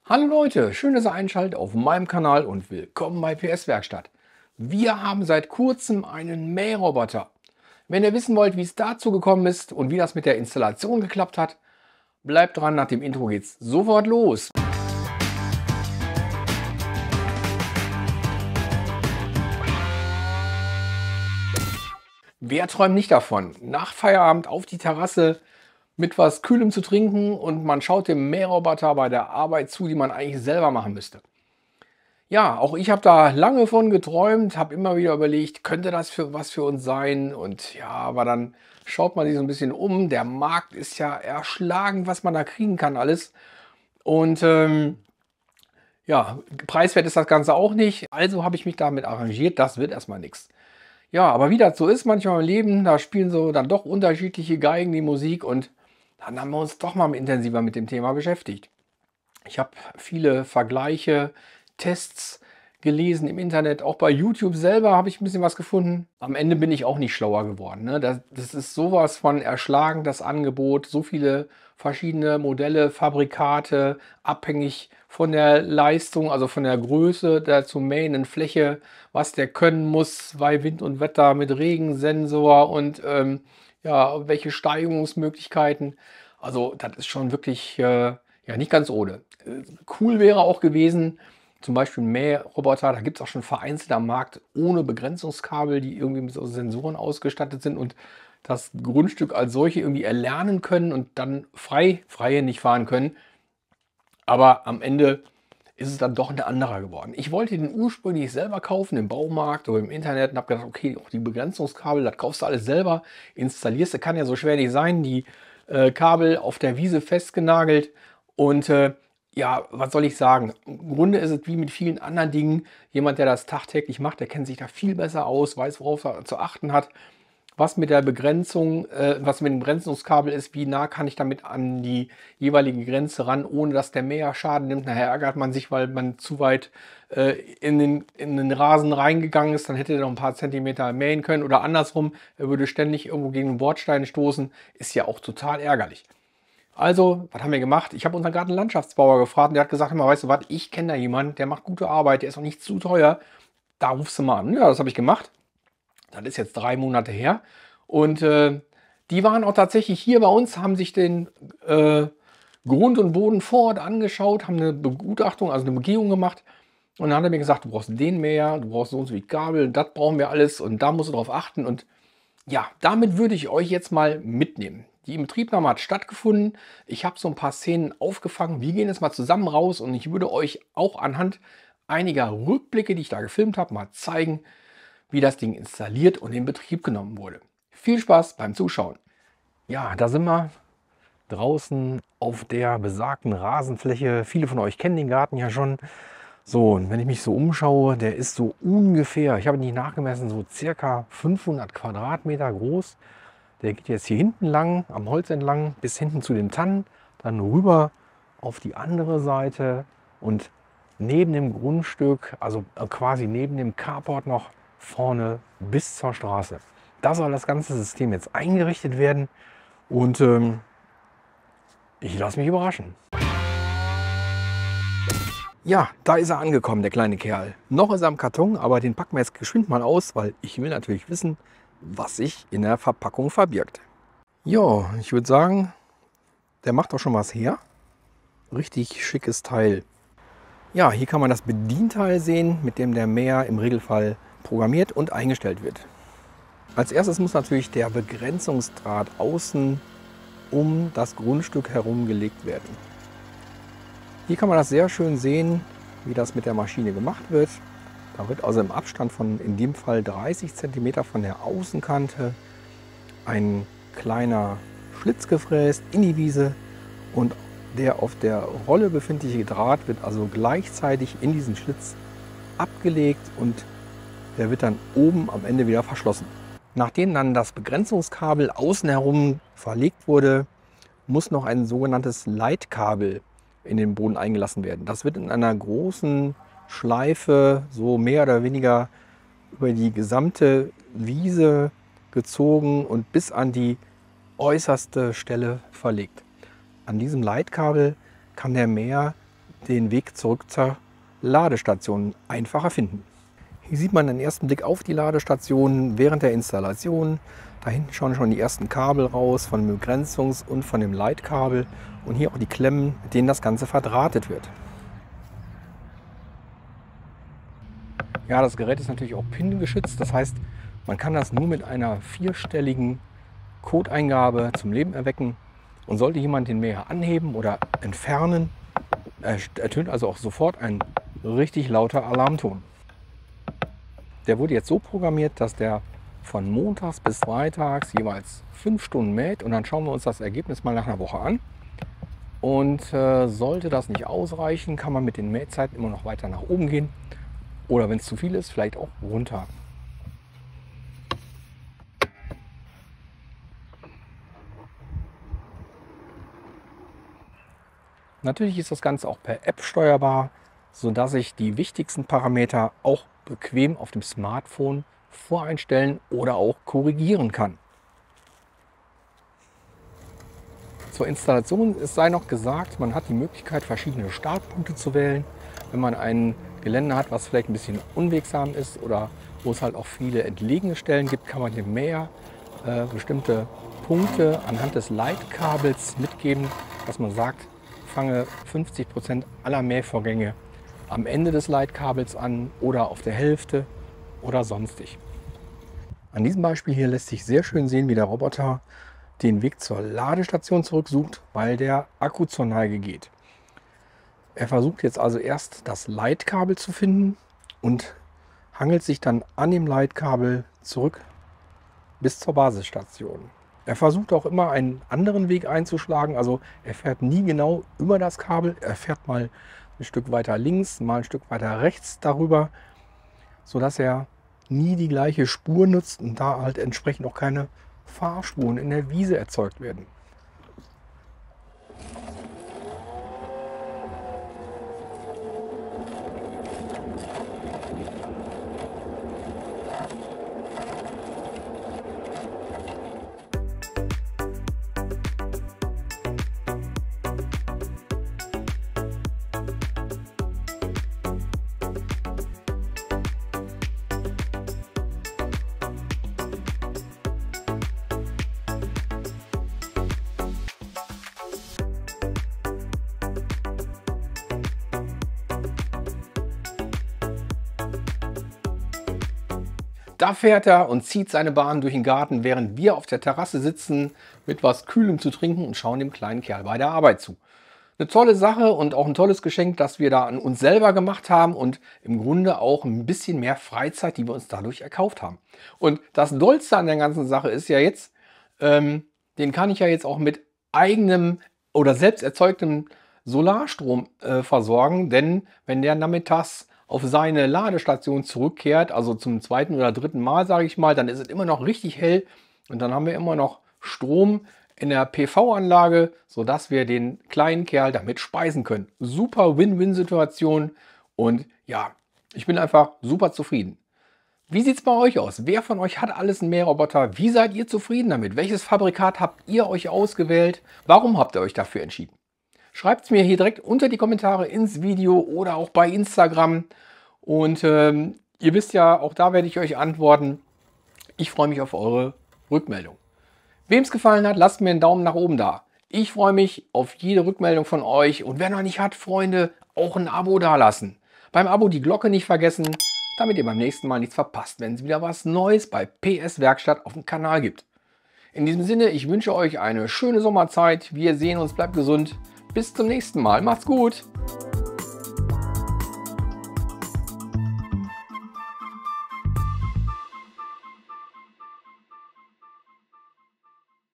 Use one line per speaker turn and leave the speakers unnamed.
Hallo Leute, schön, dass ihr einschaltet auf meinem Kanal und willkommen bei PS Werkstatt. Wir haben seit kurzem einen Mähroboter. Wenn ihr wissen wollt, wie es dazu gekommen ist und wie das mit der Installation geklappt hat, bleibt dran, nach dem Intro geht's sofort los. Wer träumt nicht davon, nach Feierabend auf die Terrasse mit was Kühlem zu trinken und man schaut dem Mähroboter bei der Arbeit zu, die man eigentlich selber machen müsste? Ja, auch ich habe da lange von geträumt, habe immer wieder überlegt, könnte das für was für uns sein? Und ja, aber dann schaut man sich so ein bisschen um. Der Markt ist ja erschlagend, was man da kriegen kann alles. Und ja, preiswert ist das Ganze auch nicht. Also habe ich mich damit arrangiert, das wird erstmal nichts. Ja, aber wie das so ist manchmal im Leben, da spielen so dann doch unterschiedliche Geigen die Musik und dann haben wir uns doch mal intensiver mit dem Thema beschäftigt. Ich habe viele Vergleiche, Tests gelesen im Internet. Auch bei YouTube selber habe ich ein bisschen was gefunden. Am Ende bin ich auch nicht schlauer geworden, ne? Das ist sowas von erschlagend, das Angebot. So viele verschiedene Modelle, Fabrikate, abhängig von der Leistung, also von der Größe der zu mähenden Fläche, was der können muss bei Wind und Wetter mit Regensensor und ja, welche Steigerungsmöglichkeiten. Also das ist schon wirklich ja, nicht ganz ohne. Cool wäre auch gewesen, zum Beispiel Mähroboter, da gibt es auch schon vereinzelt am Markt ohne Begrenzungskabel, die irgendwie mit so Sensoren ausgestattet sind und das Grundstück als solche irgendwie erlernen können und dann freihändig fahren können. Aber am Ende ist es dann doch ein anderer geworden. Ich wollte den ursprünglich selber kaufen im Baumarkt oder im Internet und habe gedacht, okay, auch die Begrenzungskabel, das kaufst du alles selber, installierst du, kann ja so schwer nicht sein, die Kabel auf der Wiese festgenagelt und ja, was soll ich sagen? Im Grunde ist es wie mit vielen anderen Dingen. Jemand, der das tagtäglich macht, der kennt sich da viel besser aus, weiß, worauf er zu achten hat, was mit der Begrenzung, was mit dem Begrenzungskabel ist, wie nah kann ich damit an die jeweilige Grenze ran, ohne dass der Mäher Schaden nimmt. Nachher ärgert man sich, weil man zu weit in den Rasen reingegangen ist, dann hätte er noch ein paar Zentimeter mähen können oder andersrum, er würde ständig irgendwo gegen den Bordstein stoßen, ist ja auch total ärgerlich. Also, was haben wir gemacht? Ich habe unseren Gartenlandschaftsbauer gefragt und der hat gesagt, immer, weißt du was, ich kenne da jemanden, der macht gute Arbeit, der ist auch nicht zu teuer. Da rufst du mal an. Ja, das habe ich gemacht. Das ist jetzt 3 Monate her. Und die waren auch tatsächlich hier bei uns, haben sich den Grund und Boden vor Ort angeschaut, haben eine Begutachtung, also eine Begehung gemacht. Und dann hat er mir gesagt, du brauchst den Mäher, du brauchst so und so wie Kabel, das brauchen wir alles und da musst du drauf achten. Und ja, damit würde ich euch jetzt mal mitnehmen. Die Inbetriebnahme hat stattgefunden. Ich habe so ein paar Szenen aufgefangen. Wir gehen jetzt mal zusammen raus und ich würde euch auch anhand einiger Rückblicke, die ich da gefilmt habe, mal zeigen, wie das Ding installiert und in Betrieb genommen wurde. Viel Spaß beim Zuschauen. Ja, da sind wir draußen auf der besagten Rasenfläche. Viele von euch kennen den Garten ja schon. So, und wenn ich mich so umschaue, der ist so ungefähr, ich habe ihn nicht nachgemessen, so circa 500 Quadratmeter groß. Der geht jetzt hier hinten lang, am Holz entlang, bis hinten zu den Tannen, dann rüber auf die andere Seite und neben dem Grundstück, also quasi neben dem Carport noch vorne bis zur Straße. Da soll das ganze System jetzt eingerichtet werden und ich lasse mich überraschen. Ja, da ist er angekommen, der kleine Kerl. Noch ist er am Karton, aber den packen wir jetzt geschwind mal aus, weil ich will natürlich wissen, was sich in der Verpackung verbirgt. Ja, ich würde sagen, der macht auch schon was her. Richtig schickes Teil. Ja, hier kann man das Bedienteil sehen, mit dem der Mäher im Regelfall programmiert und eingestellt wird. Als erstes muss natürlich der Begrenzungsdraht außen um das Grundstück herum gelegt werden. Hier kann man das sehr schön sehen, wie das mit der Maschine gemacht wird. Da wird also im Abstand von in dem Fall 30 cm von der Außenkante ein kleiner Schlitz gefräst in die Wiese und der auf der Rolle befindliche Draht wird also gleichzeitig in diesen Schlitz abgelegt und der wird dann oben am Ende wieder verschlossen. Nachdem dann das Begrenzungskabel außen herum verlegt wurde, muss noch ein sogenanntes Leitkabel in den Boden eingelassen werden. Das wird in einer großen Schleife so mehr oder weniger über die gesamte Wiese gezogen und bis an die äußerste Stelle verlegt. An diesem Leitkabel kann der Mäher den Weg zurück zur Ladestation einfacher finden. Hier sieht man den ersten Blick auf die Ladestation während der Installation. Da hinten schauen schon die ersten Kabel raus von dem Begrenzungs- und von dem Leitkabel und hier auch die Klemmen, mit denen das Ganze verdrahtet wird. Ja, das Gerät ist natürlich auch PIN-geschützt, das heißt, man kann das nur mit einer 4-stelligen Codeingabe zum Leben erwecken. Und sollte jemand den Mäher anheben oder entfernen, ertönt also auch sofort ein richtig lauter Alarmton. Der wurde jetzt so programmiert, dass der von montags bis freitags jeweils 5 Stunden mäht und dann schauen wir uns das Ergebnis mal nach einer Woche an. Und sollte das nicht ausreichen, kann man mit den Mähzeiten immer noch weiter nach oben gehen oder wenn es zu viel ist, vielleicht auch runter. Natürlich ist das Ganze auch per App steuerbar, sodass ich die wichtigsten Parameter auch bequem auf dem Smartphone voreinstellen oder auch korrigieren kann. Zur Installation sei noch gesagt, man hat die Möglichkeit, verschiedene Startpunkte zu wählen. Wenn man ein Gelände hat, was vielleicht ein bisschen unwegsam ist oder wo es halt auch viele entlegene Stellen gibt, kann man dem Mäher bestimmte Punkte anhand des Leitkabels mitgeben, dass man sagt, fange 50% aller Mähvorgänge am Ende des Leitkabels an oder auf der Hälfte oder sonstig. An diesem Beispiel hier lässt sich sehr schön sehen, wie der Roboter den Weg zur Ladestation zurücksucht, weil der Akku zur Neige geht. Er versucht jetzt also erst das Leitkabel zu finden und hangelt sich dann an dem Leitkabel zurück bis zur Basisstation. Er versucht auch immer einen anderen Weg einzuschlagen, also er fährt nie genau über das Kabel, er fährt mal ein Stück weiter links, mal ein Stück weiter rechts darüber, sodass er nie die gleiche Spur nutzt und da halt entsprechend auch keine Fahrspuren in der Wiese erzeugt werden. Da fährt er und zieht seine Bahn durch den Garten, während wir auf der Terrasse sitzen, mit was Kühlem zu trinken und schauen dem kleinen Kerl bei der Arbeit zu. Eine tolle Sache und auch ein tolles Geschenk, das wir da an uns selber gemacht haben und im Grunde auch ein bisschen mehr Freizeit, die wir uns dadurch erkauft haben. Und das Dollste an der ganzen Sache ist ja jetzt, den kann ich ja jetzt auch mit eigenem oder selbst erzeugtem Solarstrom versorgen, denn wenn der nachmittags auf seine Ladestation zurückkehrt, also zum 2. oder 3. Mal, sage ich mal, dann ist es immer noch richtig hell und dann haben wir immer noch Strom in der PV-Anlage, sodass wir den kleinen Kerl damit speisen können. Super Win-Win-Situation und ja, ich bin einfach super zufrieden. Wie sieht es bei euch aus? Wer von euch hat alles einen Mähroboter? Wie seid ihr zufrieden damit? Welches Fabrikat habt ihr euch ausgewählt? Warum habt ihr euch dafür entschieden? Schreibt es mir hier direkt unter die Kommentare ins Video oder auch bei Instagram. Und ihr wisst ja, auch da werde ich euch antworten. Ich freue mich auf eure Rückmeldung. Wem es gefallen hat, lasst mir einen Daumen nach oben da. Ich freue mich auf jede Rückmeldung von euch. Und wer noch nicht hat, Freunde, auch ein Abo dalassen. Beim Abo die Glocke nicht vergessen, damit ihr beim nächsten Mal nichts verpasst, wenn es wieder was Neues bei PS Werkstatt auf dem Kanal gibt. In diesem Sinne, ich wünsche euch eine schöne Sommerzeit. Wir sehen uns, bleibt gesund. Bis zum nächsten Mal. Macht's gut.